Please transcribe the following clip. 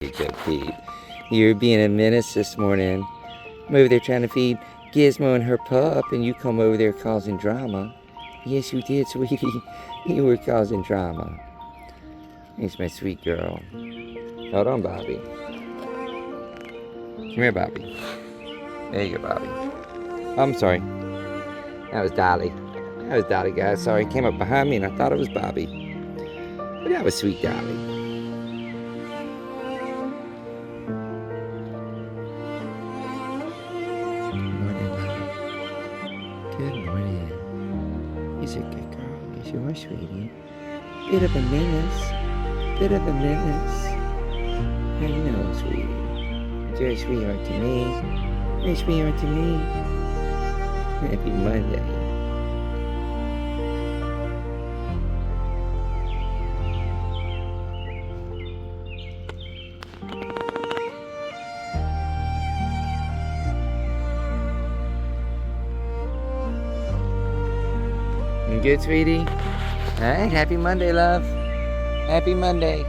You go, Pete. You're being a menace this morning. I'm over there trying to feed Gizmo and her pup, and you come over there causing drama. Yes, you did, sweetie. You were causing drama. Here's my sweet girl. Hold on, Bobby. Come here, Bobby. There you go, Bobby. Oh, I'm sorry. That was Dolly. That was Dolly, guys. Sorry, it came up behind me, and I thought it was Bobby. But that was sweet Dolly. Good morning. He's a good girl. Yes, you are, sweetie. Bit of a menace. Bit of a menace. How you know, sweetie? You're a sweetheart to me. You're a sweetheart to me. Happy Monday. You good, sweetie? Alright, happy Monday, love. Happy Monday.